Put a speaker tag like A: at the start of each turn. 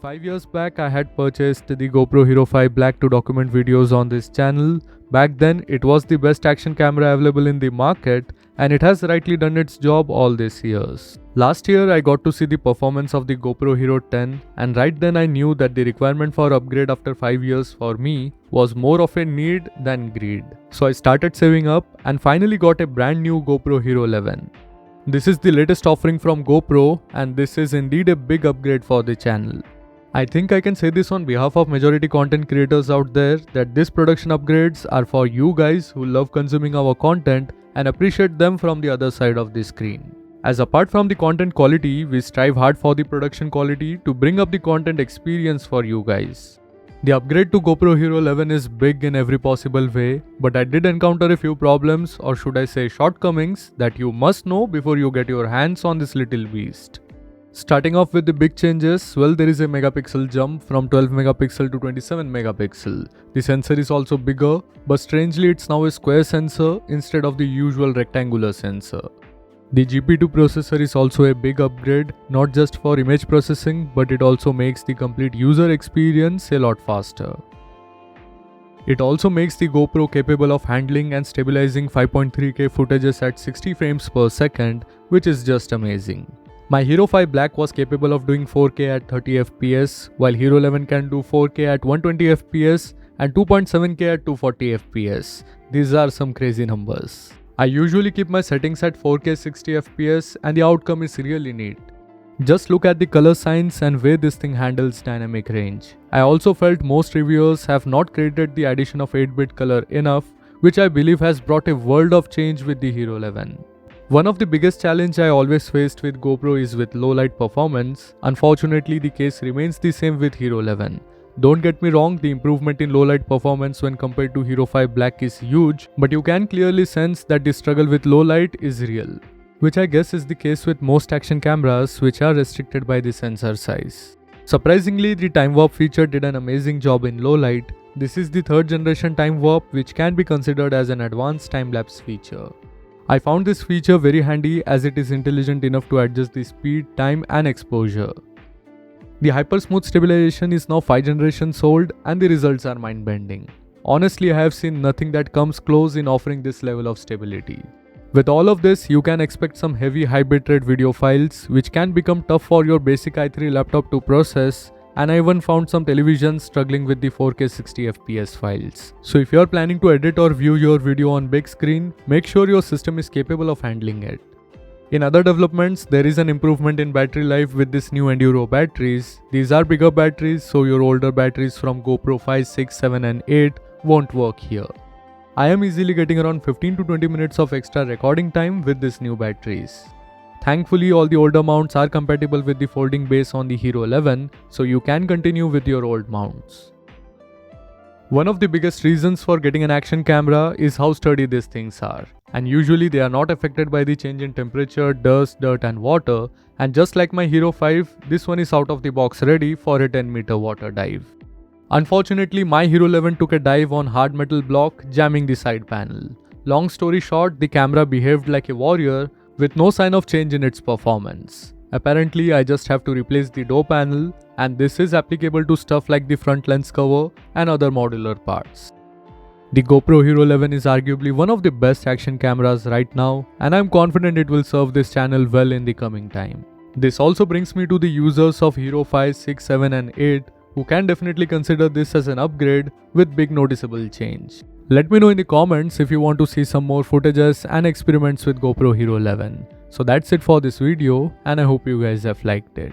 A: 5 years back, I had purchased the GoPro Hero 5 Black to document videos on this channel. Back then, it was the best action camera available in the market, and it has rightly done its job all these years. Last year, I got to see the performance of the GoPro Hero 10, and right then I knew that the requirement for upgrade after 5 years for me was more of a need than greed. So I started saving up and finally got a brand new GoPro Hero 11. This is the latest offering from GoPro, and this is indeed a big upgrade for the channel. I think I can say this on behalf of majority content creators out there that these production upgrades are for you guys who love consuming our content and appreciate them from the other side of the screen. As apart from the content quality, we strive hard for the production quality to bring up the content experience for you guys. The upgrade to GoPro Hero 11 is big in every possible way, but I did encounter a few problems, or should I say shortcomings, that you must know before you get your hands on this little beast. Starting off with the big changes, well, there is a megapixel jump from 12 megapixel to 27 megapixel. The sensor is also bigger, but strangely it's now a square sensor instead of the usual rectangular sensor. The GP2 processor is also a big upgrade, not just for image processing, but it also makes the complete user experience a lot faster. It also makes the GoPro capable of handling and stabilizing 5.3K footages at 60 frames per second, which is just amazing. My Hero 5 Black was capable of doing 4K at 30 FPS, while Hero 11 can do 4K at 120 FPS and 2.7K at 240 FPS. These are some crazy numbers. I usually keep my settings at 4K 60 FPS and the outcome is really neat. Just look at the color signs and way this thing handles dynamic range. I also felt most reviewers have not credited the addition of 8-bit color enough, which I believe has brought a world of change with the Hero 11. One of the biggest challenge I always faced with GoPro is with low light performance. Unfortunately, the case remains the same with Hero 11. Don't get me wrong, the improvement in low light performance when compared to Hero 5 Black is huge, but you can clearly sense that the struggle with low light is real, which I guess is the case with most action cameras which are restricted by the sensor size. Surprisingly, the time warp feature did an amazing job in low light. This is the 3rd generation time warp, which can be considered as an advanced time-lapse feature. I found this feature very handy as it is intelligent enough to adjust the speed, time and exposure. The hyper smooth stabilization is now 5 generations old and the results are mind-bending. Honestly, I have seen nothing that comes close in offering this level of stability. With all of this, you can expect some heavy high bitrate video files which can become tough for your basic i3 laptop to process, and I even found some televisions struggling with the 4K 60 FPS files. So if you are planning to edit or view your video on big screen, make sure your system is capable of handling it. In other developments, there is an improvement in battery life with this new Enduro batteries. These are bigger batteries, so your older batteries from GoPro 5, 6, 7 and 8 won't work here. I am easily getting around 15 to 20 minutes of extra recording time with these new batteries. Thankfully, all the older mounts are compatible with the folding base on the Hero 11, so you can continue with your old mounts. One of the biggest reasons for getting an action camera is how sturdy these things are. And usually they are not affected by the change in temperature, dust, dirt and water. And just like my Hero 5, this one is out of the box ready for a 10-meter water dive. Unfortunately, my Hero 11 took a dive on hard metal block, jamming the side panel. Long story short, the camera behaved like a warrior with no sign of change in its performance. Apparently, I just have to replace the door panel, and this is applicable to stuff like the front lens cover and other modular parts. The GoPro Hero 11 is arguably one of the best action cameras right now, and I'm confident it will serve this channel well in the coming time. This also brings me to the users of Hero 5, 6, 7 and 8 who can definitely consider this as an upgrade with big noticeable change. Let me know in the comments if you want to see some more footages and experiments with GoPro Hero 11. So that's it for this video, and I hope you guys have liked it.